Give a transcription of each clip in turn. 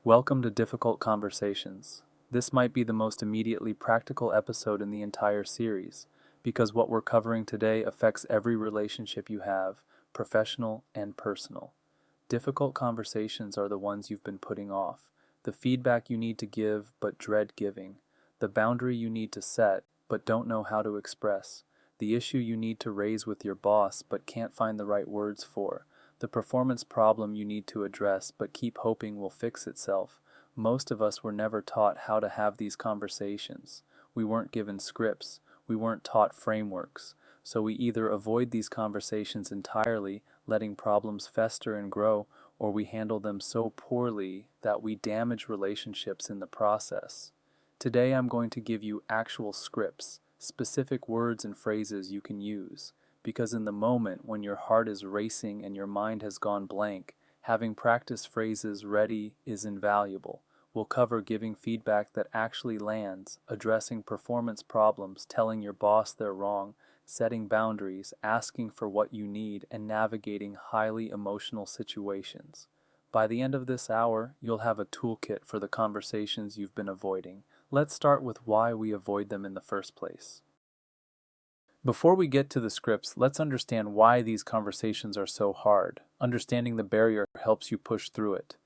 Welcome to Difficult Conversations. This might be the most immediately practical episode in the entire series, because what we're covering today affects every relationship you have, professional and personal. Difficult conversations are the ones you've been putting off, the feedback you need to give but dread giving, the boundary you need to set but don't know how to express, the issue you need to raise with your boss but can't find the right words for, the performance problem you need to address but keep hoping will fix itself. Most of us were never taught how to have these conversations. We weren't given scripts. We weren't taught frameworks. So we either avoid these conversations entirely, letting problems fester and grow, or we handle them so poorly that we damage relationships in the process. Today I'm going to give you actual scripts, specific words and phrases you can use. Because in the moment when your heart is racing and your mind has gone blank, having practice phrases ready is invaluable. We'll cover giving feedback that actually lands, addressing performance problems, telling your boss they're wrong, setting boundaries, asking for what you need, and navigating highly emotional situations. By the end of this hour, you'll have a toolkit for the conversations you've been avoiding. Let's start with why we avoid them in the first place. Before we get to the scripts, let's understand why these conversations are so hard. Understanding the barrier helps you push through it.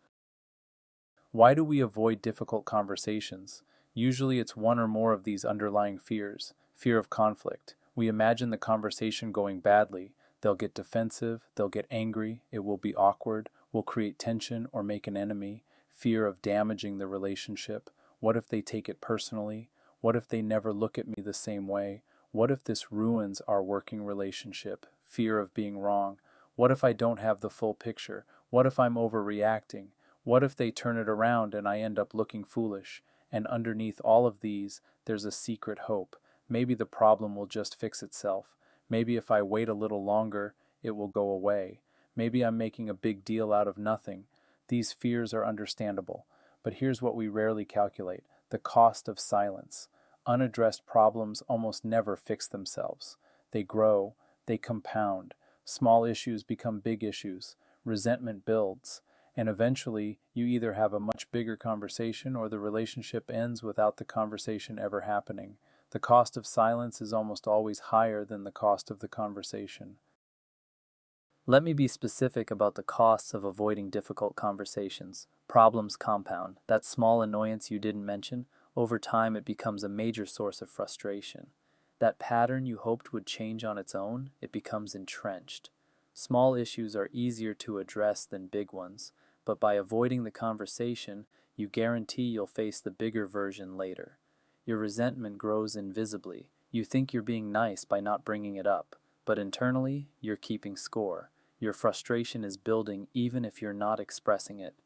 Why do we avoid difficult conversations? Usually it's one or more of these underlying fears. Fear of conflict. We imagine the conversation going badly. They'll get defensive, they'll get angry, it will be awkward, we'll create tension or make an enemy. Fear of damaging the relationship. What if they take it personally? What if they never look at me the same way? What if this ruins our working relationship? Fear of being wrong. What if I don't have the full picture? What if I'm overreacting? What if they turn it around and I end up looking foolish? And underneath all of these, there's a secret hope. Maybe the problem will just fix itself. Maybe if I wait a little longer, it will go away. Maybe I'm making a big deal out of nothing. These fears are understandable. But here's what we rarely calculate: the cost of silence. Unaddressed problems almost never fix themselves. They grow, they compound. Small issues become big issues. Resentment builds. And eventually, you either have a much bigger conversation or the relationship ends without the conversation ever happening. The cost of silence is almost always higher than the cost of the conversation. Let me be specific about the costs of avoiding difficult conversations. Problems compound. That small annoyance you didn't mention, over time it becomes a major source of frustration. That pattern you hoped would change on its own, it becomes entrenched. Small issues are easier to address than big ones, but by avoiding the conversation, you guarantee you'll face the bigger version later. Your resentment grows invisibly. You think you're being nice by not bringing it up, but internally, you're keeping score. Your frustration is building even if you're not expressing it.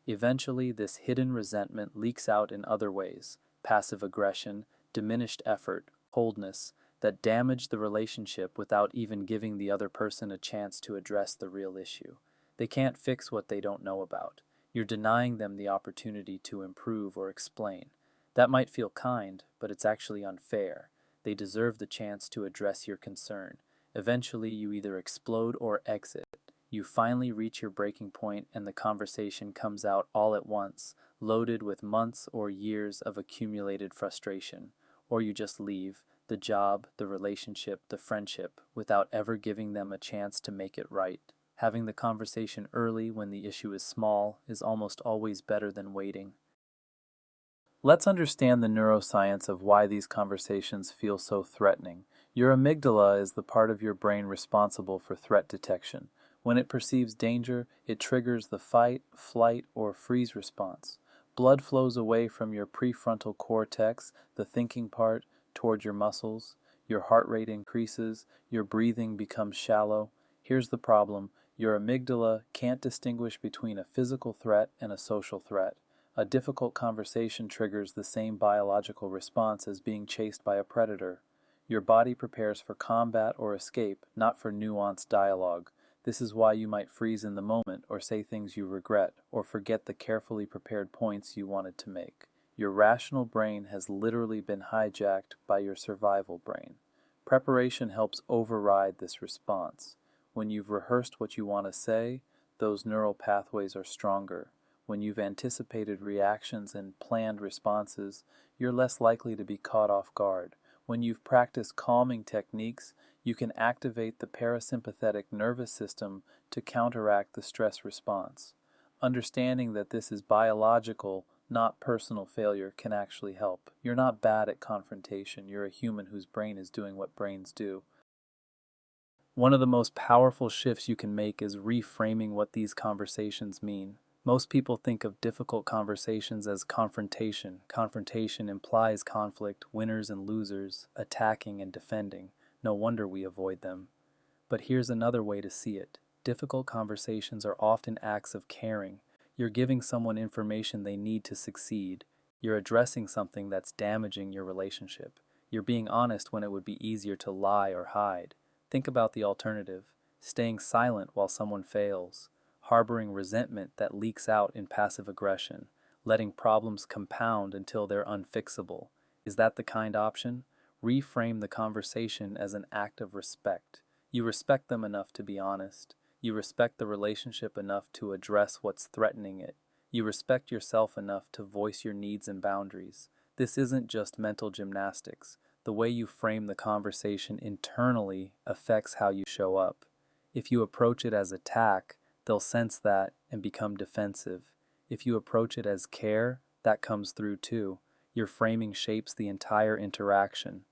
Eventually, this hidden resentment leaks out in other ways: passive aggression, diminished effort, coldness, that damage the relationship without even giving the other person a chance to address the real issue. They can't fix what they don't know about. You're denying them the opportunity to improve or explain. That might feel kind, but it's actually unfair. They deserve the chance to address your concern. Eventually, you either explode or exit. You finally reach your breaking point and the conversation comes out all at once, loaded with months or years of accumulated frustration. Or you just leave, the job, the relationship, the friendship, without ever giving them a chance to make it right. Having the conversation early when the issue is small is almost always better than waiting. Let's understand the neuroscience of why these conversations feel so threatening. Your amygdala is the part of your brain responsible for threat detection. When it perceives danger, it triggers the fight, flight, or freeze response. Blood flows away from your prefrontal cortex, the thinking part, toward your muscles. Your heart rate increases, your breathing becomes shallow. Here's the problem: your amygdala can't distinguish between a physical threat and a social threat. A difficult conversation triggers the same biological response as being chased by a predator. Your body prepares for combat or escape, not for nuanced dialogue. This is why you might freeze in the moment, or say things you regret, or forget the carefully prepared points you wanted to make. Your rational brain has literally been hijacked by your survival brain. Preparation helps override this response. When you've rehearsed what you want to say, those neural pathways are stronger. When you've anticipated reactions and planned responses, you're less likely to be caught off guard. When you've practiced calming techniques, you can activate the parasympathetic nervous system to counteract the stress response. Understanding that this is biological, not personal failure, can actually help. You're not bad at confrontation. You're a human whose brain is doing what brains do. One of the most powerful shifts you can make is reframing what these conversations mean. Most people think of difficult conversations as confrontation. Confrontation implies conflict, winners and losers, attacking and defending. No wonder we avoid them. But here's another way to see it. Difficult conversations are often acts of caring. You're giving someone information they need to succeed. You're addressing something that's damaging your relationship. You're being honest when it would be easier to lie or hide. Think about the alternative: staying silent while someone fails, harboring resentment that leaks out in passive aggression, letting problems compound until they're unfixable. Is that the kind option? Reframe the conversation as an act of respect. You respect them enough to be honest. You respect the relationship enough to address what's threatening it. You respect yourself enough to voice your needs and boundaries. This isn't just mental gymnastics. The way you frame the conversation internally affects how you show up. If you approach it as attack, they'll sense that and become defensive. If you approach it as care, that comes through too. Your framing shapes the entire interaction.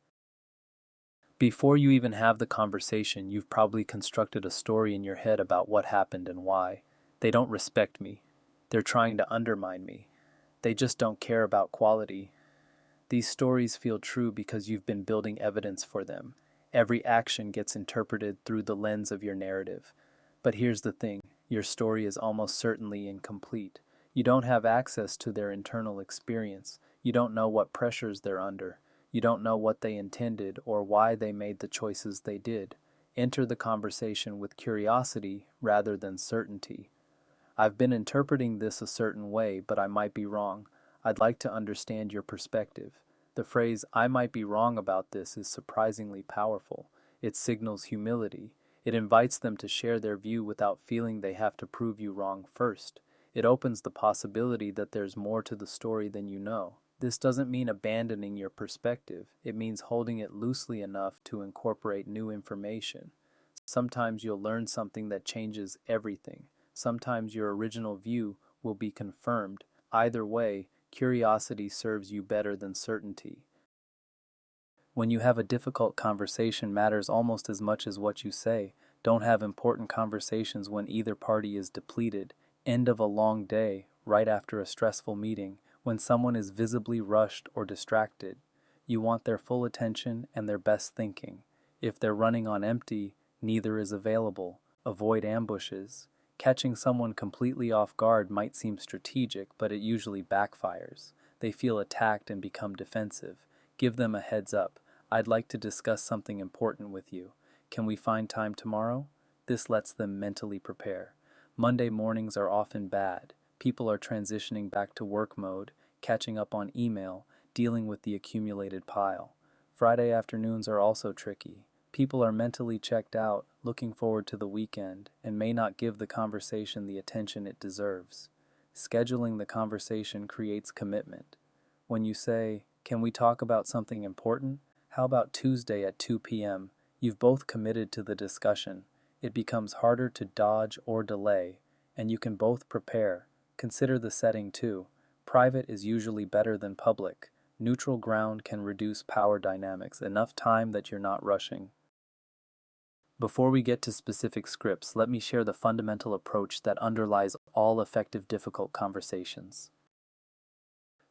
Before you even have the conversation, you've probably constructed a story in your head about what happened and why. They don't respect me. They're trying to undermine me. They just don't care about quality. These stories feel true because you've been building evidence for them. Every action gets interpreted through the lens of your narrative. But here's the thing, your story is almost certainly incomplete. You don't have access to their internal experience. You don't know what pressures they're under. You don't know what they intended or why they made the choices they did. Enter the conversation with curiosity rather than certainty. I've been interpreting this a certain way, but I might be wrong. I'd like to understand your perspective. The phrase, "I might be wrong about this," is surprisingly powerful. It signals humility. It invites them to share their view without feeling they have to prove you wrong first. It opens the possibility that there's more to the story than you know. This doesn't mean abandoning your perspective. It means holding it loosely enough to incorporate new information. Sometimes you'll learn something that changes everything. Sometimes your original view will be confirmed. Either way, curiosity serves you better than certainty. When you have a difficult conversation matters almost as much as what you say. Don't have important conversations when either party is depleted. End of a long day, right after a stressful meeting, when someone is visibly rushed or distracted. You want their full attention and their best thinking. If they're running on empty, neither is available. Avoid ambushes. Catching someone completely off guard might seem strategic, but it usually backfires. They feel attacked and become defensive. Give them a heads up. I'd like to discuss something important with you. Can we find time tomorrow? This lets them mentally prepare. Monday mornings are often bad. People are transitioning back to work mode, catching up on email, dealing with the accumulated pile. Friday afternoons are also tricky. People are mentally checked out, looking forward to the weekend, and may not give the conversation the attention it deserves. Scheduling the conversation creates commitment. When you say, "Can we talk about something important? How about Tuesday at 2 p.m.?" You've both committed to the discussion. It becomes harder to dodge or delay, and you can both prepare. Consider the setting too. Private is usually better than public. Neutral ground can reduce power dynamics, enough time that you're not rushing. Before we get to specific scripts, let me share the fundamental approach that underlies all effective difficult conversations.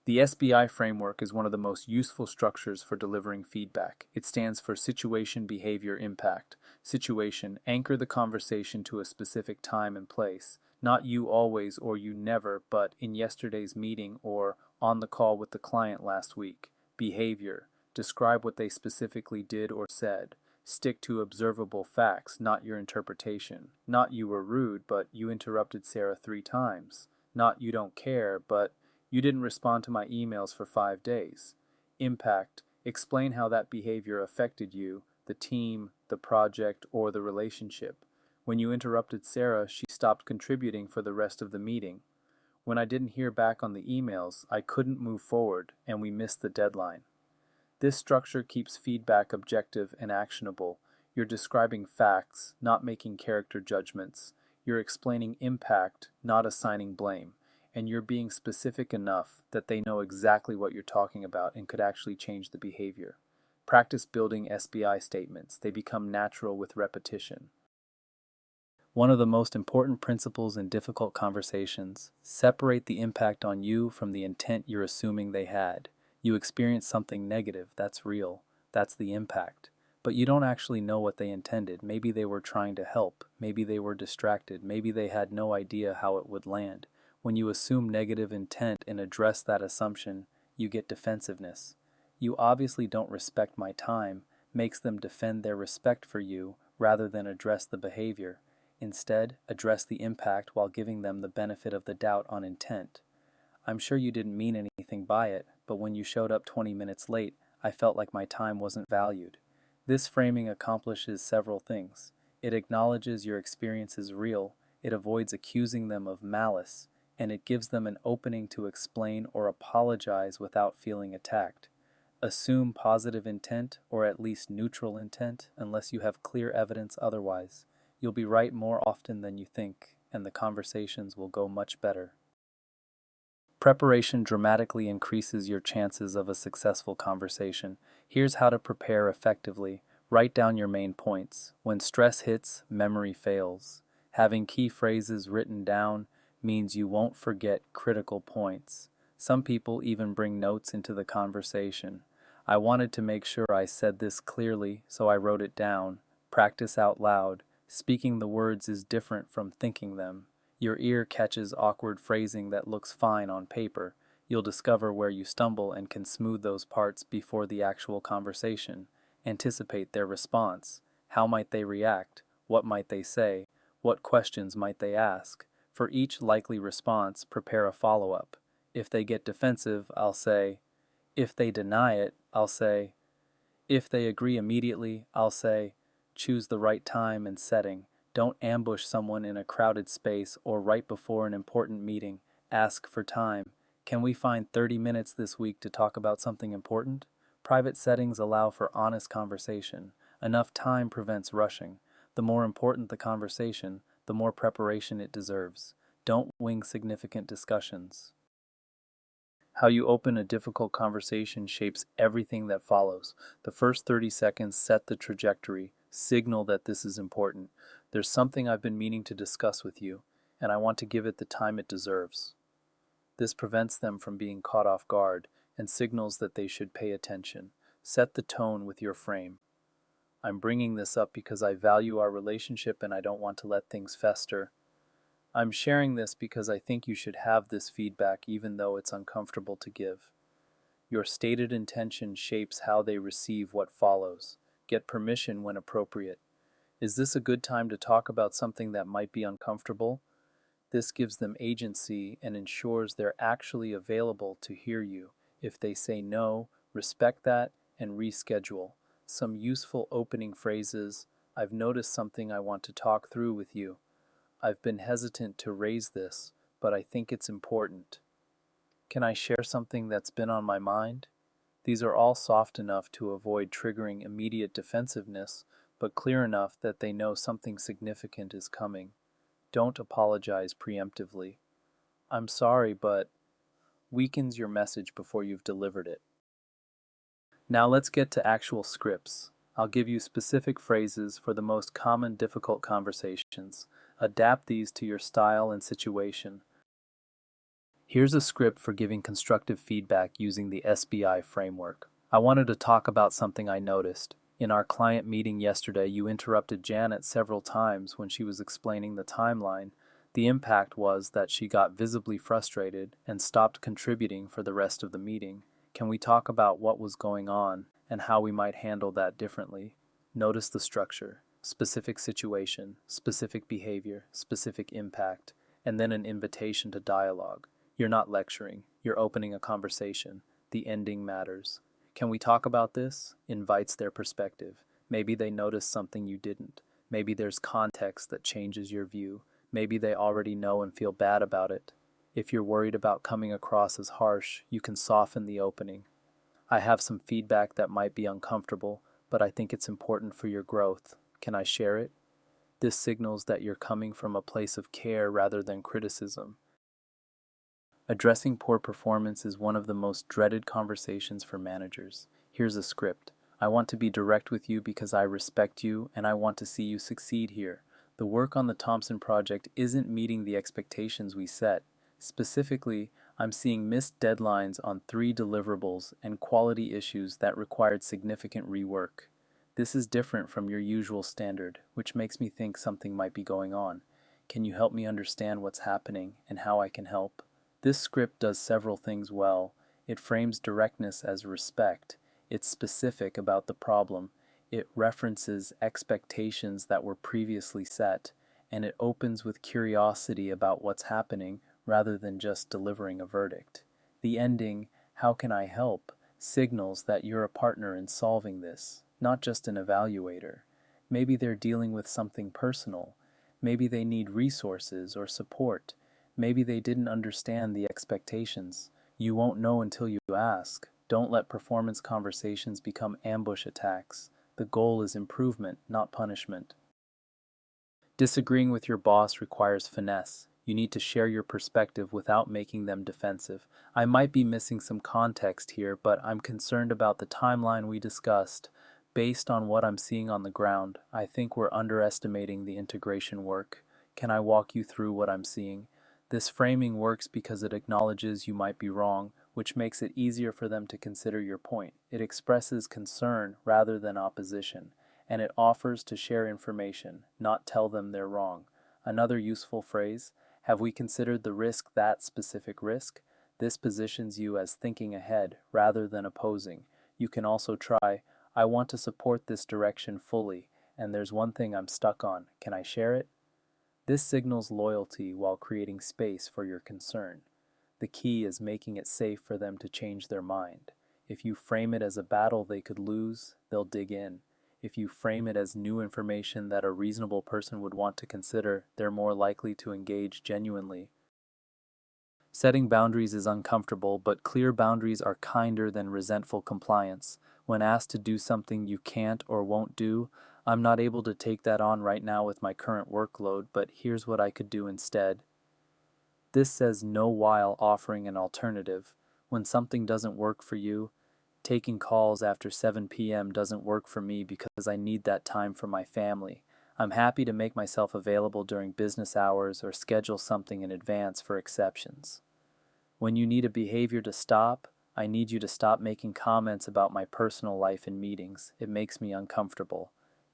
The SBI framework is one of the most useful structures for delivering feedback. It stands for Situation, Behavior, Impact. Situation: anchor the conversation to a specific time and place. Not you always or you never, but in yesterday's meeting or on the call with the client last week. Behavior: describe what they specifically did or said. Stick to observable facts, not your interpretation. Not "you were rude, but you interrupted Sarah 3 times." Not "you don't care, but you didn't respond to my emails for 5 days." Impact: explain how that behavior affected you, the team, the project, or the relationship. When you interrupted Sarah, she stopped contributing for the rest of the meeting. When I didn't hear back on the emails, I couldn't move forward and we missed the deadline. This structure keeps feedback objective and actionable. You're describing facts, not making character judgments. You're explaining impact, not assigning blame. And you're being specific enough that they know exactly what you're talking about and could actually change the behavior. Practice building SBI statements. They become natural with repetition. One of the most important principles in difficult conversations: separate the impact on you from the intent you're assuming they had. You experience something negative, that's real, that's the impact. But you don't actually know what they intended. Maybe they were trying to help, maybe they were distracted, maybe they had no idea how it would land. When you assume negative intent and address that assumption, you get defensiveness. You obviously don't respect my time, makes them defend their respect for you rather than address the behavior. Instead, address the impact while giving them the benefit of the doubt on intent. I'm sure you didn't mean anything by it, but when you showed up 20 minutes late, I felt like my time wasn't valued. This framing accomplishes several things. It acknowledges your experience is real, it avoids accusing them of malice, and it gives them an opening to explain or apologize without feeling attacked. Assume positive intent, or at least neutral intent, unless you have clear evidence otherwise. You'll be right more often than you think, and the conversations will go much better. Preparation dramatically increases your chances of a successful conversation. Here's how to prepare effectively. Write down your main points. When stress hits, memory fails. Having key phrases written down means you won't forget critical points. Some people even bring notes into the conversation. I wanted to make sure I said this clearly, so I wrote it down. Practice out loud. Speaking the words is different from thinking them. Your ear catches awkward phrasing that looks fine on paper. You'll discover where you stumble and can smooth those parts before the actual conversation. Anticipate their response. How might they react? What might they say? What questions might they ask? For each likely response, prepare a follow-up. If they get defensive, I'll say. If they deny it, I'll say. If they agree immediately, I'll say. Choose the right time and setting. Don't ambush someone in a crowded space or right before an important meeting. Ask for time. Can we find 30 minutes this week to talk about something important? Private settings allow for honest conversation. Enough time prevents rushing. The more important the conversation, the more preparation it deserves. Don't wing significant discussions. How you open a difficult conversation shapes everything that follows. The first 30 seconds set the trajectory. Signal that this is important. There's something I've been meaning to discuss with you, and I want to give it the time it deserves. This prevents them from being caught off guard and signals that they should pay attention. Set the tone with your frame. I'm bringing this up because I value our relationship and I don't want to let things fester. I'm sharing this because I think you should have this feedback even though it's uncomfortable to give. Your stated intention shapes how they receive what follows. Get permission when appropriate. Is this a good time to talk about something that might be uncomfortable? This gives them agency and ensures they're actually available to hear you. If they say no, respect that and reschedule. Some useful opening phrases: I've noticed something I want to talk through with you. I've been hesitant to raise this, but I think it's important. Can I share something that's been on my mind? These are all soft enough to avoid triggering immediate defensiveness, but clear enough that they know something significant is coming. Don't apologize preemptively. I'm sorry, but weakens your message before you've delivered it. Now let's get to actual scripts. I'll give you specific phrases for the most common difficult conversations. Adapt these to your style and situation. Here's a script for giving constructive feedback using the SBI framework. I wanted to talk about something I noticed. In our client meeting yesterday, you interrupted Janet several times when she was explaining the timeline. The impact was that she got visibly frustrated and stopped contributing for the rest of the meeting. Can we talk about what was going on and how we might handle that differently? Notice the structure: specific situation, specific behavior, specific impact, and then an invitation to dialogue. You're not lecturing, you're opening a conversation. The ending matters. Can we talk about this? Invites their perspective. Maybe they noticed something you didn't. Maybe there's context that changes your view. Maybe they already know and feel bad about it. If you're worried about coming across as harsh, you can soften the opening. I have some feedback that might be uncomfortable, but I think it's important for your growth. Can I share it? This signals that you're coming from a place of care rather than criticism. Addressing poor performance is one of the most dreaded conversations for managers. Here's a script. I want to be direct with you because I respect you and I want to see you succeed here. The work on the Thompson project isn't meeting the expectations we set. Specifically, I'm seeing missed deadlines on 3 deliverables and quality issues that required significant rework. This is different from your usual standard, which makes me think something might be going on. Can you help me understand what's happening and how I can help? This script does several things well. It frames directness as respect. It's specific about the problem. It references expectations that were previously set, and it opens with curiosity about what's happening rather than just delivering a verdict. The ending, "How can I help?" signals that you're a partner in solving this, not just an evaluator. Maybe they're dealing with something personal. Maybe they need resources or support. Maybe they didn't understand the expectations. You won't know until you ask. Don't let performance conversations become ambush attacks. The goal is improvement, not punishment. Disagreeing with your boss requires finesse. You need to share your perspective without making them defensive. I might be missing some context here, but I'm concerned about the timeline we discussed. Based on what I'm seeing on the ground, I think we're underestimating the integration work. Can I walk you through what I'm seeing? This framing works because it acknowledges you might be wrong, which makes it easier for them to consider your point. It expresses concern rather than opposition, and it offers to share information, not tell them they're wrong. Another useful phrase, have we considered the risk, that specific risk? This positions you as thinking ahead rather than opposing. You can also try, I want to support this direction fully, and there's one thing I'm stuck on. Can I share it? This signals loyalty while creating space for your concern. The key is making it safe for them to change their mind. If you frame it as a battle they could lose, they'll dig in. If you frame it as new information that a reasonable person would want to consider, they're more likely to engage genuinely. Setting boundaries is uncomfortable, but clear boundaries are kinder than resentful compliance. When asked to do something you can't or won't do, I'm not able to take that on right now with my current workload, but here's what I could do instead. This says no while offering an alternative. When something doesn't work for you, taking calls after 7 p.m. doesn't work for me because I need that time for my family. I'm happy to make myself available during business hours or schedule something in advance for exceptions. When you need a behavior to stop, I need you to stop making comments about my personal life in meetings. It makes me uncomfortable.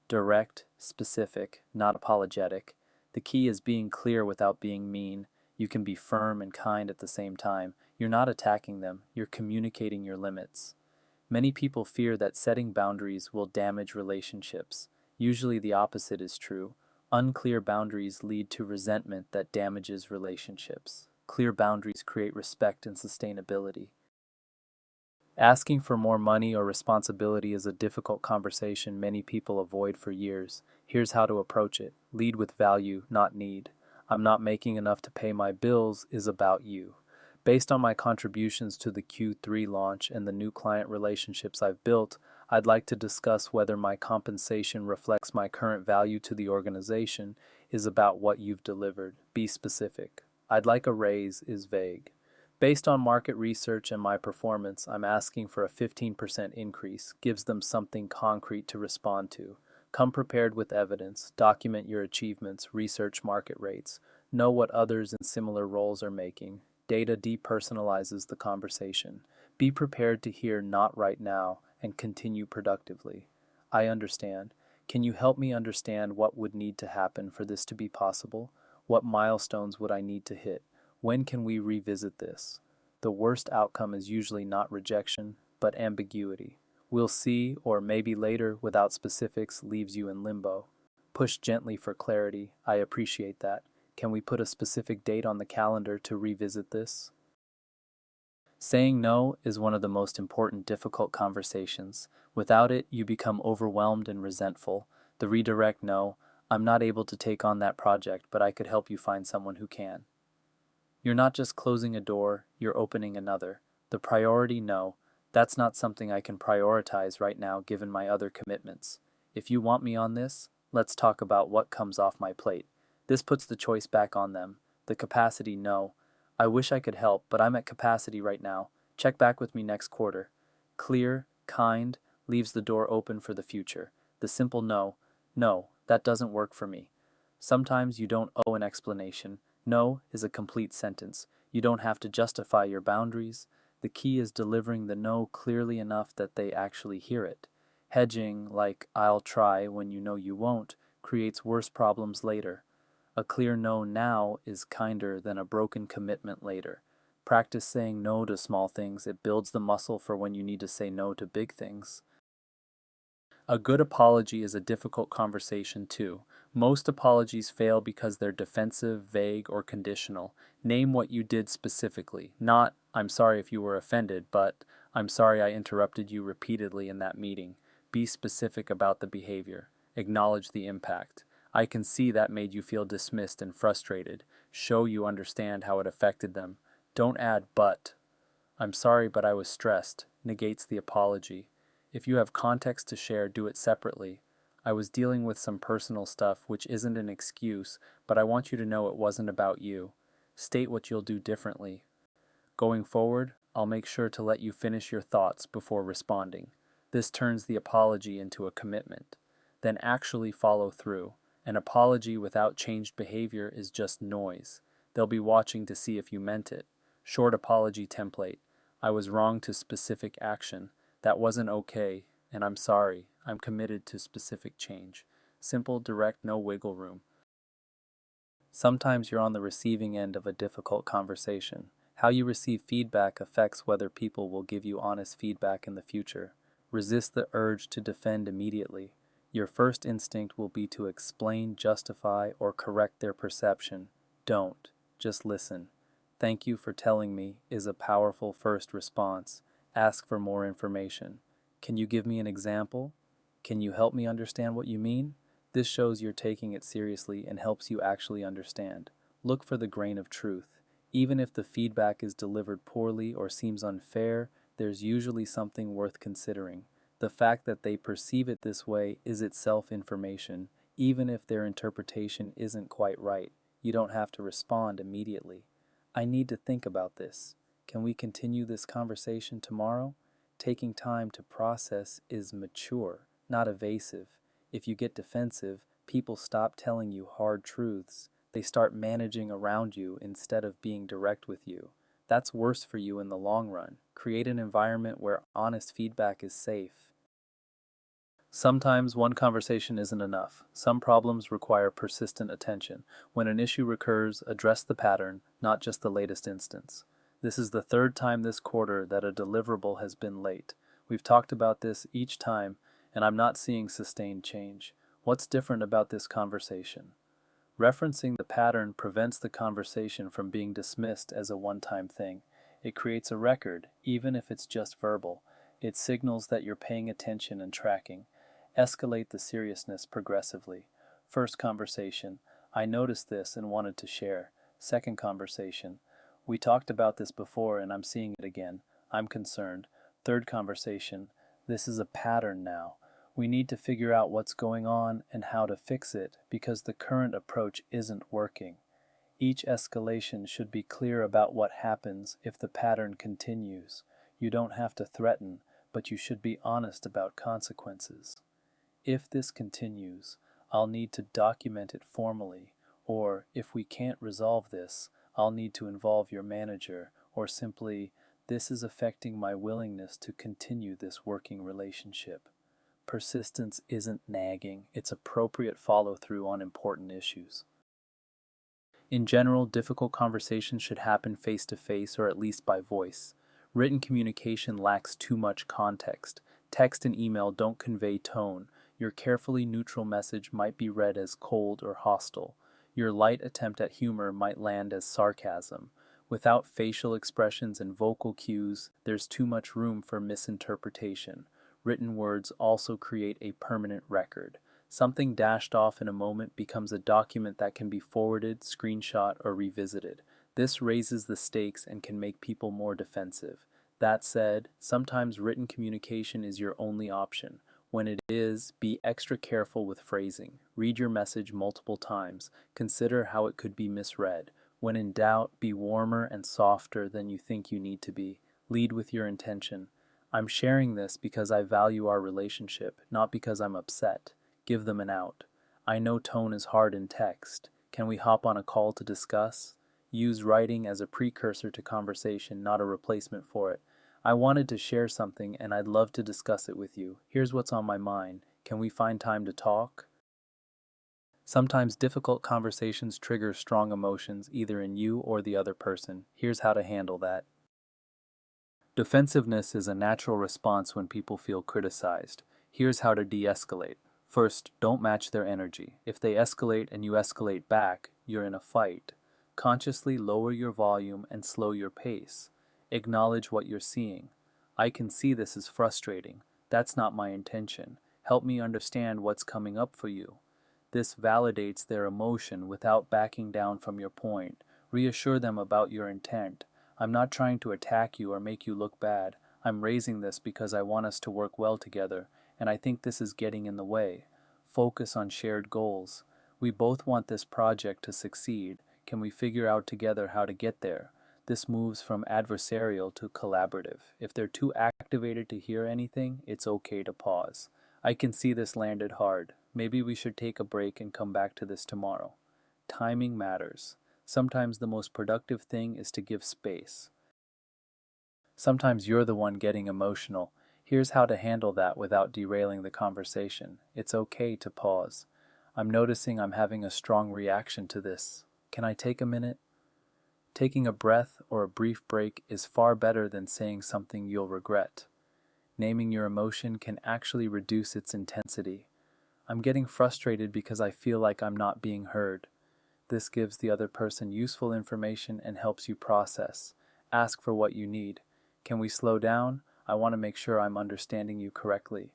Direct, specific, not apologetic. The key is being clear without being mean. You can be firm and kind at the same time. You're not attacking them, you're communicating your limits. Many people fear that setting boundaries will damage relationships. Usually the opposite is true. Unclear boundaries lead to resentment that damages relationships. Clear boundaries create respect and sustainability. Asking for more money or responsibility is a difficult conversation many people avoid for years. Here's how to approach it. Lead with value, not need. I'm not making enough to pay my bills is about you. Based on my contributions to the Q3 launch and the new client relationships I've built, I'd like to discuss whether my compensation reflects my current value to the organization is about what you've delivered. Be specific. I'd like a raise is vague. Based on market research and my performance, I'm asking for a 15% increase, gives them something concrete to respond to. Come prepared with evidence, document your achievements, research market rates, know what others in similar roles are making. Data depersonalizes the conversation. Be prepared to hear "not right now" and continue productively. I understand. Can you help me understand what would need to happen for this to be possible? What milestones would I need to hit? When can we revisit this? The worst outcome is usually not rejection, but ambiguity. We'll see, or maybe later, without specifics, leaves you in limbo. Push gently for clarity. I appreciate that. Can we put a specific date on the calendar to revisit this? Saying no is one of the most important difficult conversations. Without it, you become overwhelmed and resentful. The redirect no, I'm not able to take on that project, but I could help you find someone who can. You're not just closing a door, you're opening another. The priority, no. That's not something I can prioritize right now given my other commitments. If you want me on this, let's talk about what comes off my plate. This puts the choice back on them. The capacity, no. I wish I could help, but I'm at capacity right now. Check back with me next quarter. Clear, kind, leaves the door open for the future. The simple no. No, that doesn't work for me. Sometimes you don't owe an explanation. No is a complete sentence. You don't have to justify your boundaries. The key is delivering the no clearly enough that they actually hear it. Hedging, like I'll try when you know you won't, creates worse problems later. A clear no now is kinder than a broken commitment later. Practice saying no to small things. It builds the muscle for when you need to say no to big things. A good apology is a difficult conversation too. Most apologies fail because they're defensive, vague, or conditional. Name what you did specifically. Not, I'm sorry if you were offended, but I'm sorry I interrupted you repeatedly in that meeting. Be specific about the behavior. Acknowledge the impact. I can see that made you feel dismissed and frustrated. Show you understand how it affected them. Don't add but. I'm sorry, but I was stressed. Negates the apology. If you have context to share, do it separately. I was dealing with some personal stuff, which isn't an excuse, but I want you to know it wasn't about you. State what you'll do differently. Going forward, I'll make sure to let you finish your thoughts before responding. This turns the apology into a commitment. Then actually follow through. An apology without changed behavior is just noise. They'll be watching to see if you meant it. Short apology template. I was wrong to specific action. That wasn't okay, and I'm sorry. I'm committed to specific change. Simple, direct, no wiggle room. Sometimes you're on the receiving end of a difficult conversation. How you receive feedback affects whether people will give you honest feedback in the future. Resist the urge to defend immediately. Your first instinct will be to explain, justify, or correct their perception. Don't. Just listen. Thank you for telling me is a powerful first response. Ask for more information. Can you give me an example? Can you help me understand what you mean? This shows you're taking it seriously and helps you actually understand. Look for the grain of truth. Even if the feedback is delivered poorly or seems unfair, there's usually something worth considering. The fact that they perceive it this way is itself information, even if their interpretation isn't quite right. You don't have to respond immediately. I need to think about this. Can we continue this conversation tomorrow? Taking time to process is mature, not evasive. If you get defensive, people stop telling you hard truths. They start managing around you instead of being direct with you. That's worse for you in the long run. Create an environment where honest feedback is safe. Sometimes one conversation isn't enough. Some problems require persistent attention. When an issue recurs, address the pattern, not just the latest instance. This is the third time this quarter that a deliverable has been late. We've talked about this each time, and I'm not seeing sustained change. What's different about this conversation? Referencing the pattern prevents the conversation from being dismissed as a one-time thing. It creates a record, even if it's just verbal. It signals that you're paying attention and tracking. Escalate the seriousness progressively. First conversation, I noticed this and wanted to share. Second conversation, we talked about this before and I'm seeing it again. I'm concerned. Third conversation, this is a pattern now. We need to figure out what's going on and how to fix it because the current approach isn't working. Each escalation should be clear about what happens if the pattern continues. You don't have to threaten, but you should be honest about consequences. If this continues, I'll need to document it formally, or if we can't resolve this, I'll need to involve your manager, or simply, this is affecting my willingness to continue this working relationship. Persistence isn't nagging, it's appropriate follow-through on important issues. In general, difficult conversations should happen face-to-face or at least by voice. Written communication lacks too much context. Text and email don't convey tone. Your carefully neutral message might be read as cold or hostile. Your light attempt at humor might land as sarcasm. Without facial expressions and vocal cues, there's too much room for misinterpretation. Written words also create a permanent record. Something dashed off in a moment becomes a document that can be forwarded, screenshot, or revisited. This raises the stakes and can make people more defensive. That said, sometimes written communication is your only option. When it is, be extra careful with phrasing. Read your message multiple times. Consider how it could be misread. When in doubt, be warmer and softer than you think you need to be. Lead with your intention. I'm sharing this because I value our relationship, not because I'm upset. Give them an out. I know tone is hard in text. Can we hop on a call to discuss? Use writing as a precursor to conversation, not a replacement for it. I wanted to share something and I'd love to discuss it with you. Here's what's on my mind. Can we find time to talk? Sometimes difficult conversations trigger strong emotions either in you or the other person. Here's how to handle that. Defensiveness is a natural response when people feel criticized. Here's how to de-escalate. First, don't match their energy. If they escalate and you escalate back, you're in a fight. Consciously lower your volume and slow your pace. Acknowledge what you're seeing. I can see this is frustrating. That's not my intention. Help me understand what's coming up for you. This validates their emotion without backing down from your point. Reassure them about your intent. I'm not trying to attack you or make you look bad. I'm raising this because I want us to work well together, and I think this is getting in the way. Focus on shared goals. We both want this project to succeed. Can we figure out together how to get there? This moves from adversarial to collaborative. If they're too activated to hear anything, it's okay to pause. I can see this landed hard. Maybe we should take a break and come back to this tomorrow. Timing matters. Sometimes the most productive thing is to give space. Sometimes you're the one getting emotional. Here's how to handle that without derailing the conversation. It's okay to pause. I'm noticing I'm having a strong reaction to this. Can I take a minute? Taking a breath or a brief break is far better than saying something you'll regret. Naming your emotion can actually reduce its intensity. I'm getting frustrated because I feel like I'm not being heard. This gives the other person useful information and helps you process. Ask for what you need. Can we slow down? I want to make sure I'm understanding you correctly.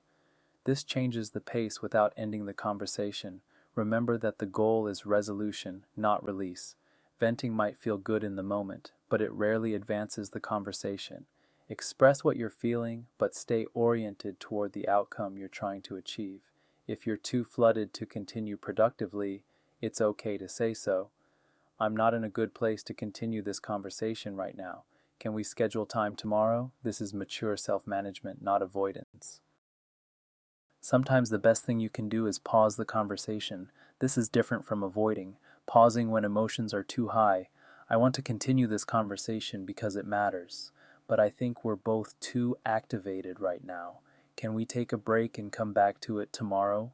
This changes the pace without ending the conversation. Remember that the goal is resolution, not release. Venting might feel good in the moment, but it rarely advances the conversation. Express what you're feeling, but stay oriented toward the outcome you're trying to achieve. If you're too flooded to continue productively, it's okay to say so. I'm not in a good place to continue this conversation right now. Can we schedule time tomorrow? This is mature self-management, not avoidance. Sometimes the best thing you can do is pause the conversation. This is different from avoiding, pausing when emotions are too high. I want to continue this conversation because it matters, but I think we're both too activated right now. Can we take a break and come back to it tomorrow?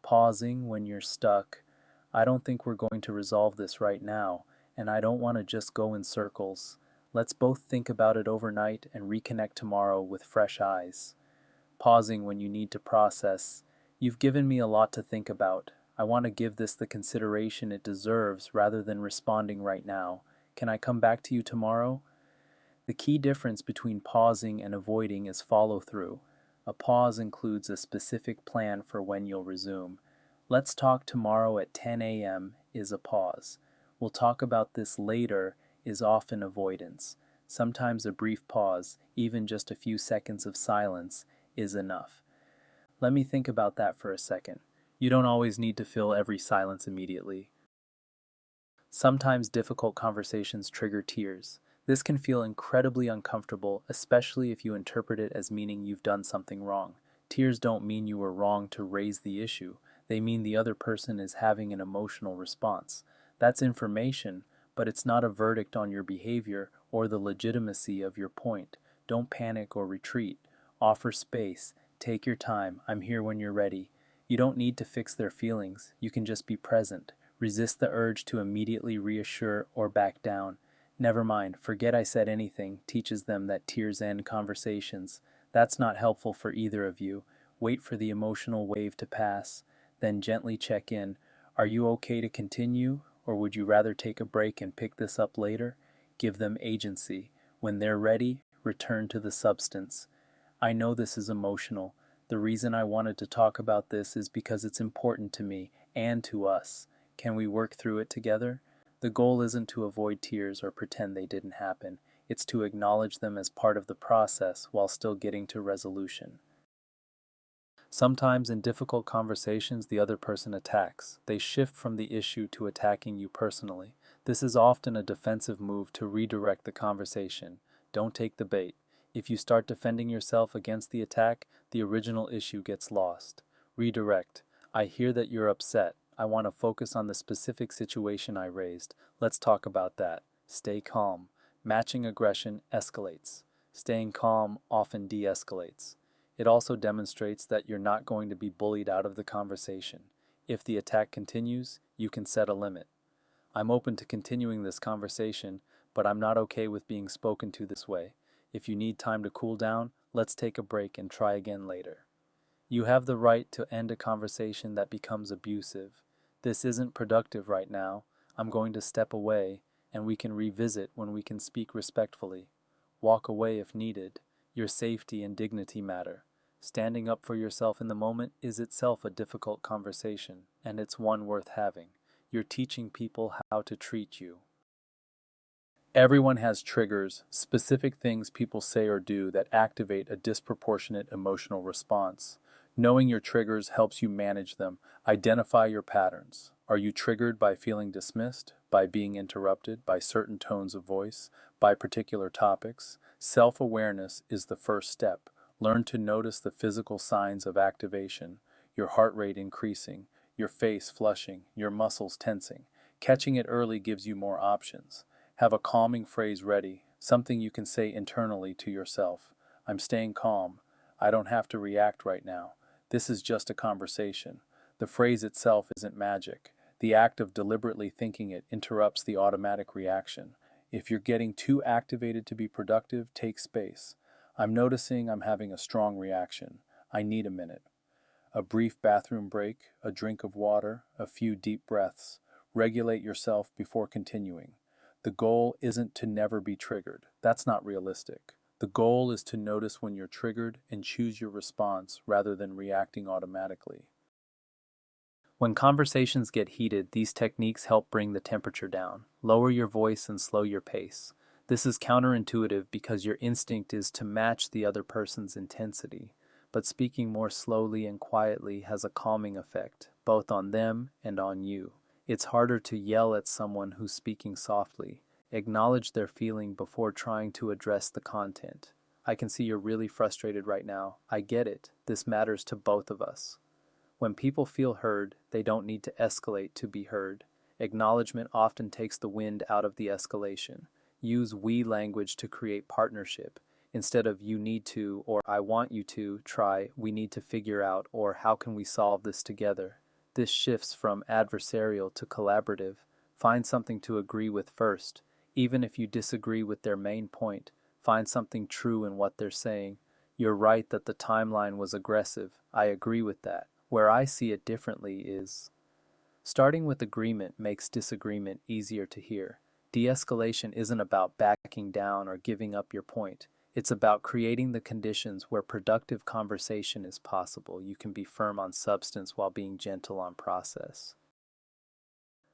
Pausing when you're stuck. I don't think we're going to resolve this right now, and I don't want to just go in circles. Let's both think about it overnight and reconnect tomorrow with fresh eyes. Pausing when you need to process. You've given me a lot to think about. I want to give this the consideration it deserves rather than responding right now. Can I come back to you tomorrow? The key difference between pausing and avoiding is follow-through. A pause includes a specific plan for when you'll resume. Let's talk tomorrow at 10 a.m. is a pause. We'll talk about this later is often avoidance. Sometimes a brief pause, even just a few seconds of silence, is enough. Let me think about that for a second. You don't always need to fill every silence immediately. Sometimes difficult conversations trigger tears. This can feel incredibly uncomfortable, especially if you interpret it as meaning you've done something wrong. Tears don't mean you were wrong to raise the issue. They mean the other person is having an emotional response. That's information, but it's not a verdict on your behavior or the legitimacy of your point. Don't panic or retreat. Offer space. Take your time. I'm here when you're ready. You don't need to fix their feelings. You can just be present. Resist the urge to immediately reassure or back down. Never mind, forget I said anything teaches them that tears end conversations. That's not helpful for either of you. Wait for the emotional wave to pass. Then gently check in. Are you okay to continue, or would you rather take a break and pick this up later? Give them agency. When they're ready, return to the substance. I know this is emotional. The reason I wanted to talk about this is because it's important to me and to us. Can we work through it together? The goal isn't to avoid tears or pretend they didn't happen. It's to acknowledge them as part of the process while still getting to resolution. Sometimes in difficult conversations, the other person attacks. They shift from the issue to attacking you personally. This is often a defensive move to redirect the conversation. Don't take the bait. If you start defending yourself against the attack, the original issue gets lost. Redirect. I hear that you're upset. I want to focus on the specific situation I raised. Let's talk about that. Stay calm. Matching aggression escalates. Staying calm often de-escalates. It also demonstrates that you're not going to be bullied out of the conversation. If the attack continues, you can set a limit. I'm open to continuing this conversation, but I'm not okay with being spoken to this way. If you need time to cool down, let's take a break and try again later. You have the right to end a conversation that becomes abusive. This isn't productive right now. I'm going to step away, and we can revisit when we can speak respectfully. Walk away if needed. Your safety and dignity matter. Standing up for yourself in the moment is itself a difficult conversation, and it's one worth having. You're teaching people how to treat you. Everyone has triggers, specific things people say or do that activate a disproportionate emotional response. Knowing your triggers helps you manage them. Identify your patterns. Are you triggered by feeling dismissed, by being interrupted, by certain tones of voice, by particular topics? Self-awareness is the first step. Learn to notice the physical signs of activation, your heart rate increasing, your face flushing, your muscles tensing. Catching it early gives you more options. Have a calming phrase ready, something you can say internally to yourself. I'm staying calm. I don't have to react right now. This is just a conversation. The phrase itself isn't magic. The act of deliberately thinking it interrupts the automatic reaction. If you're getting too activated to be productive, take space. I'm noticing I'm having a strong reaction. I need a minute. A brief bathroom break, a drink of water, a few deep breaths. Regulate yourself before continuing. The goal isn't to never be triggered. That's not realistic. The goal is to notice when you're triggered and choose your response rather than reacting automatically. When conversations get heated, these techniques help bring the temperature down. Lower your voice and slow your pace. This is counterintuitive because your instinct is to match the other person's intensity, but speaking more slowly and quietly has a calming effect, both on them and on you. It's harder to yell at someone who's speaking softly. Acknowledge their feeling before trying to address the content. I can see you're really frustrated right now. I get it. This matters to both of us. When people feel heard, they don't need to escalate to be heard. Acknowledgement often takes the wind out of the escalation. Use we language to create partnership. Instead of you need to or I want you to, try we need to figure out or how can we solve this together. This shifts from adversarial to collaborative. Find something to agree with first. Even if you disagree with their main point, find something true in what they're saying. You're right that the timeline was aggressive. I agree with that. Where I see it differently is starting with agreement makes disagreement easier to hear. De-escalation isn't about backing down or giving up your point. It's about creating the conditions where productive conversation is possible. You can be firm on substance while being gentle on process.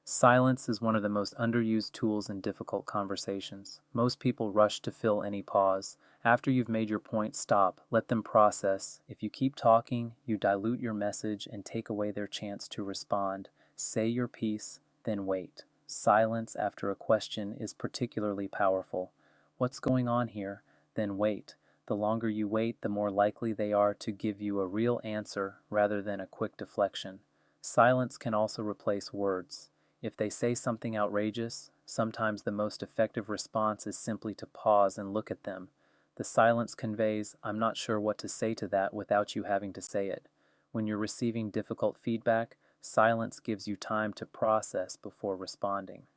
Silence is one of the most underused tools in difficult conversations. Most people rush to fill any pause. After you've made your point, stop. Let them process. If you keep talking, you dilute your message and take away their chance to respond. Say your piece, then wait. Silence after a question is particularly powerful. What's going on here? Then wait. The longer you wait, the more likely they are to give you a real answer rather than a quick deflection. Silence can also replace words. If they say something outrageous, sometimes the most effective response is simply to pause and look at them. The silence conveys, I'm not sure what to say to that without you having to say it. When you're receiving difficult feedback, silence gives you time to process before responding.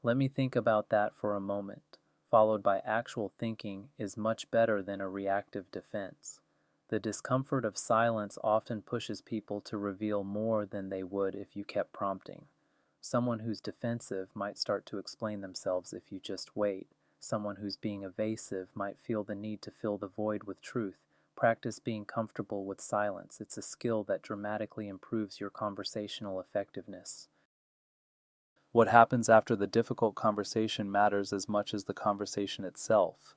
Let me think about that for a moment, followed by actual thinking is much better than a reactive defense. The discomfort of silence often pushes people to reveal more than they would if you kept prompting. Someone who's defensive might start to explain themselves if you just wait. Someone who's being evasive might feel the need to fill the void with truth. Practice being comfortable with silence. It's a skill that dramatically improves your conversational effectiveness. What happens after the difficult conversation matters as much as the conversation itself.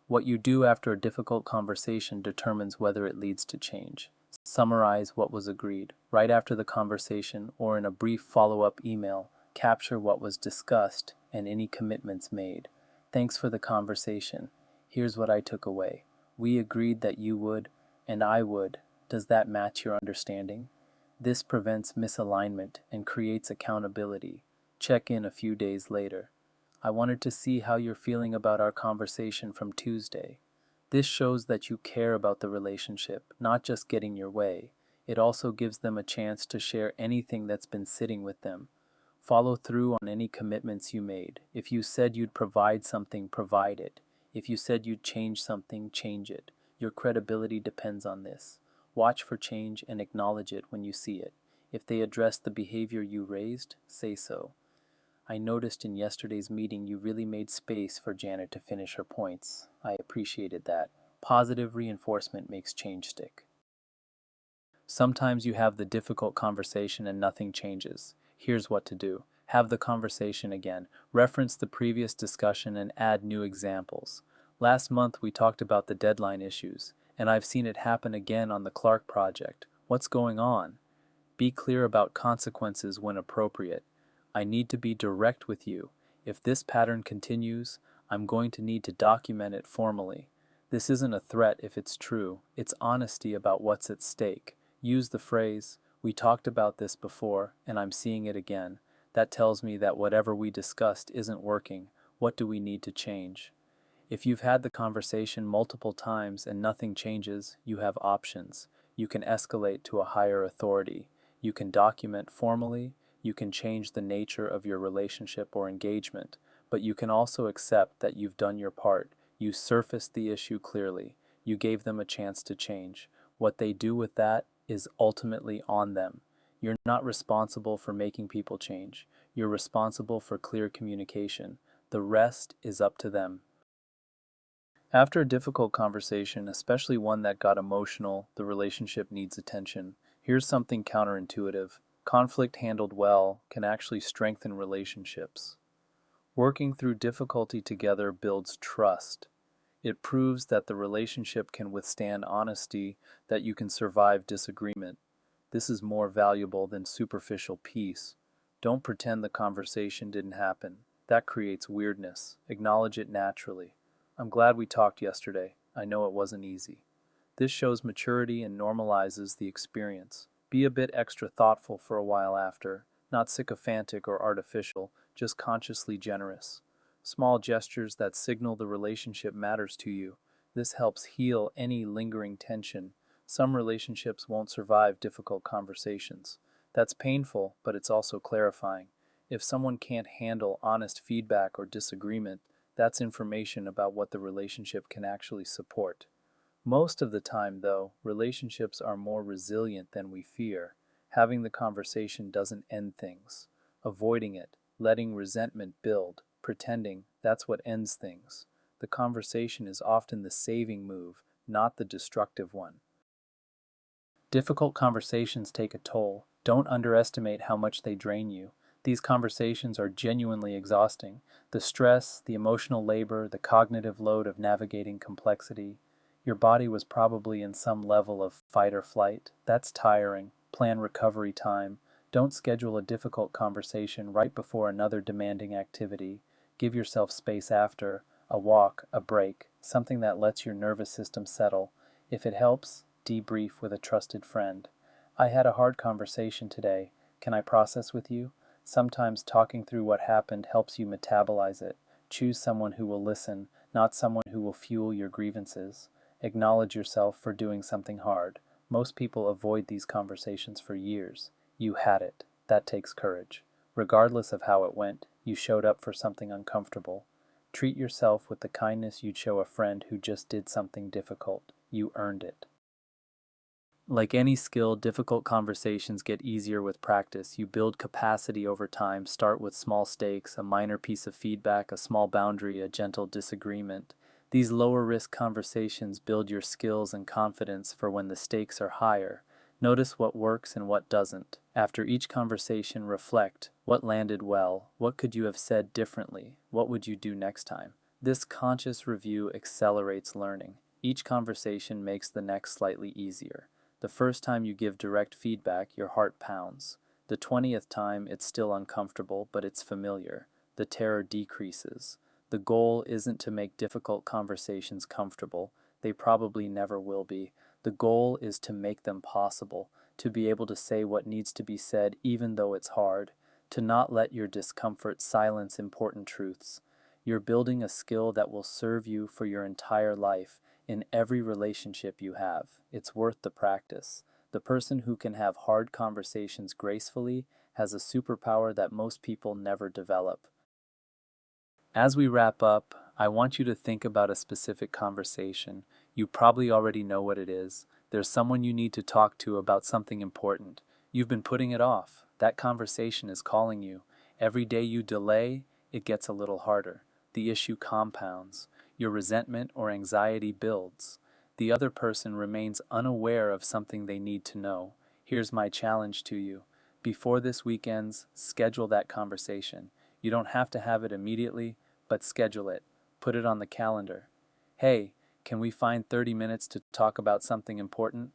What you do after a difficult conversation determines whether it leads to change. Summarize what was agreed. Right after the conversation or in a brief follow-up email, capture what was discussed and any commitments made. Thanks for the conversation. Here's what I took away. We agreed that you would, and I would. Does that match your understanding? This prevents misalignment and creates accountability. Check in a few days later. I wanted to see how you're feeling about our conversation from Tuesday. This shows that you care about the relationship, not just getting your way. It also gives them a chance to share anything that's been sitting with them. Follow through on any commitments you made. If you said you'd provide something, provide it. If you said you'd change something, change it. Your credibility depends on this. Watch for change and acknowledge it when you see it. If they address the behavior you raised, say so. I noticed in yesterday's meeting you really made space for Janet to finish her points. I appreciated that. Positive reinforcement makes change stick. Sometimes you have the difficult conversation and nothing changes. Here's what to do. Have the conversation again. Reference the previous discussion and add new examples. Last month we talked about the deadline issues, and I've seen it happen again on the Clark project. What's going on? Be clear about consequences when appropriate. I need to be direct with you. If this pattern continues, I'm going to need to document it formally. This isn't a threat if it's true. It's honesty about what's at stake. Use the phrase, "We talked about this before, and I'm seeing it again." That tells me that whatever we discussed isn't working. What do we need to change? If you've had the conversation multiple times and nothing changes, you have options. You can escalate to a higher authority. You can document formally. You can change the nature of your relationship or engagement, but you can also accept that you've done your part. You surfaced the issue clearly. You gave them a chance to change. What they do with that is ultimately on them. You're not responsible for making people change. You're responsible for clear communication. The rest is up to them. After a difficult conversation, especially one that got emotional, the relationship needs attention. Here's something counterintuitive. Conflict handled well can actually strengthen relationships. Working through difficulty together builds trust. It proves that the relationship can withstand honesty, that you can survive disagreement. This is more valuable than superficial peace. Don't pretend the conversation didn't happen. That creates weirdness. Acknowledge it naturally. I'm glad we talked yesterday. I know it wasn't easy. This shows maturity and normalizes the experience. Be a bit extra thoughtful for a while after, not sycophantic or artificial, just consciously generous. Small gestures that signal the relationship matters to you. This helps heal any lingering tension. Some relationships won't survive difficult conversations. That's painful, but it's also clarifying. If someone can't handle honest feedback or disagreement, that's information about what the relationship can actually support. Most of the time, though, relationships are more resilient than we fear. Having the conversation doesn't end things. Avoiding it, letting resentment build, pretending, that's what ends things. The conversation is often the saving move, not the destructive one. Difficult conversations take a toll. Don't underestimate how much they drain you. These conversations are genuinely exhausting. The stress, the emotional labor, the cognitive load of navigating complexity. Your body was probably in some level of fight or flight. That's tiring. Plan recovery time. Don't schedule a difficult conversation right before another demanding activity. Give yourself space after, a walk, a break, something that lets your nervous system settle. If it helps, debrief with a trusted friend. I had a hard conversation today. Can I process with you? Sometimes talking through what happened helps you metabolize it. Choose someone who will listen, not someone who will fuel your grievances. Acknowledge yourself for doing something hard. Most people avoid these conversations for years. You had it. That takes courage. Regardless of how it went, you showed up for something uncomfortable. Treat yourself with the kindness you'd show a friend who just did something difficult. You earned it. Like any skill, difficult conversations get easier with practice. You build capacity over time. Start with small stakes, a minor piece of feedback, a small boundary, a gentle disagreement. These lower risk conversations build your skills and confidence for when the stakes are higher. Notice what works and what doesn't. After each conversation, reflect what landed well, what could you have said differently, what would you do next time. This conscious review accelerates learning. Each conversation makes the next slightly easier. The first time you give direct feedback, your heart pounds. The 20th time, it's still uncomfortable, but it's familiar. The terror decreases. The goal isn't to make difficult conversations comfortable. They probably never will be. The goal is to make them possible, to be able to say what needs to be said even though it's hard, to not let your discomfort silence important truths. You're building a skill that will serve you for your entire life in every relationship you have. It's worth the practice. The person who can have hard conversations gracefully has a superpower that most people never develop. As we wrap up, I want you to think about a specific conversation. You probably already know what it is. There's someone you need to talk to about something important. You've been putting it off. That conversation is calling you. Every day you delay, it gets a little harder. The issue compounds. Your resentment or anxiety builds. The other person remains unaware of something they need to know. Here's my challenge to you. Before this week ends, schedule that conversation. You don't have to have it immediately, but schedule it. Put it on the calendar. Hey, can we find 30 minutes to talk about something important?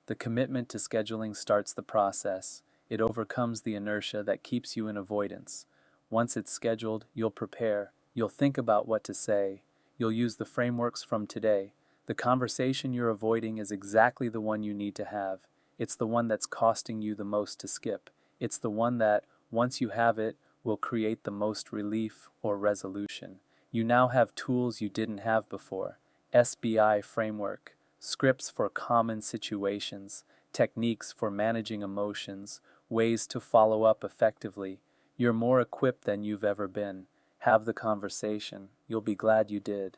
The commitment to scheduling starts the process. It overcomes the inertia that keeps you in avoidance. Once it's scheduled, you'll prepare. You'll think about what to say. You'll use the frameworks from today. The conversation you're avoiding is exactly the one you need to have. It's the one that's costing you the most to skip. It's the one that, once you have it, will create the most relief or resolution. You now have tools you didn't have before. SBI framework, scripts for common situations, techniques for managing emotions, ways to follow up effectively. You're more equipped than you've ever been. Have the conversation. You'll be glad you did.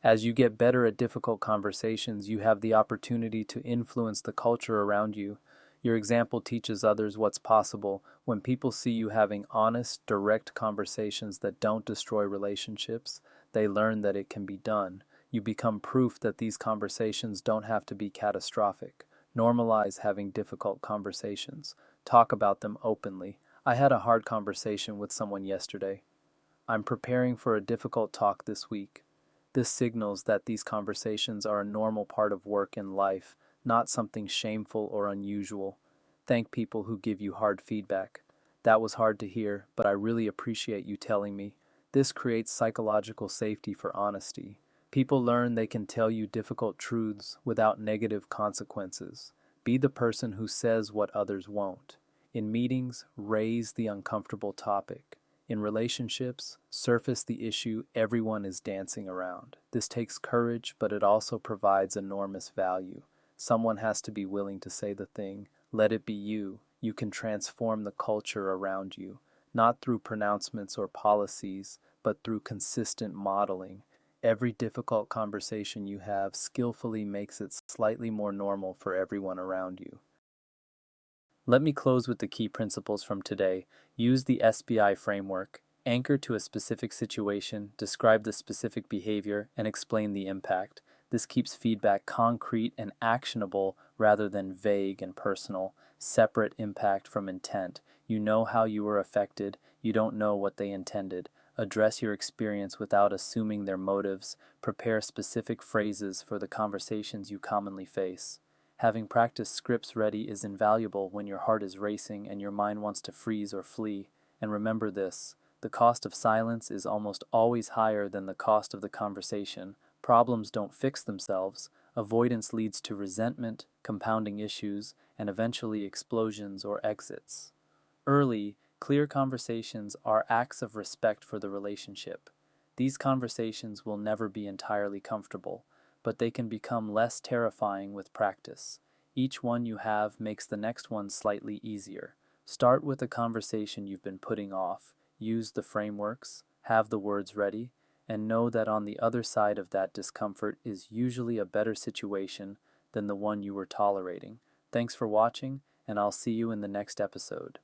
As you get better at difficult conversations, you have the opportunity to influence the culture around you. Your example teaches others what's possible. When people see you having honest, direct conversations that don't destroy relationships, they learn that it can be done. You become proof that these conversations don't have to be catastrophic. Normalize having difficult conversations. Talk about them openly. I had a hard conversation with someone yesterday. I'm preparing for a difficult talk this week. This signals that these conversations are a normal part of work and life, not something shameful or unusual. Thank people who give you hard feedback. That was hard to hear, but I really appreciate you telling me. This creates psychological safety for honesty. People learn they can tell you difficult truths without negative consequences. Be the person who says what others won't. In meetings, raise the uncomfortable topic. In relationships, surface the issue everyone is dancing around. This takes courage, but it also provides enormous value. Someone has to be willing to say the thing. Let it be you. You can transform the culture around you, not through pronouncements or policies, but through consistent modeling. Every difficult conversation you have skillfully makes it slightly more normal for everyone around you. Let me close with the key principles from today. Use the SBI framework. Anchor to a specific situation, describe the specific behavior, and explain the impact. This keeps feedback concrete and actionable rather than vague and personal. Separate impact from intent. You know how you were affected. You don't know what they intended. Address your experience without assuming their motives. Prepare specific phrases for the conversations you commonly face. Having practiced scripts ready is invaluable when your heart is racing and your mind wants to freeze or flee. And remember this, the cost of silence is almost always higher than the cost of the conversation. Problems don't fix themselves. Avoidance leads to resentment, compounding issues, and eventually explosions or exits. Early, clear conversations are acts of respect for the relationship. These conversations will never be entirely comfortable, but they can become less terrifying with practice. Each one you have makes the next one slightly easier. Start with a conversation you've been putting off. Use the frameworks, have the words ready, and know that on the other side of that discomfort is usually a better situation than the one you were tolerating. Thanks for watching, and I'll see you in the next episode.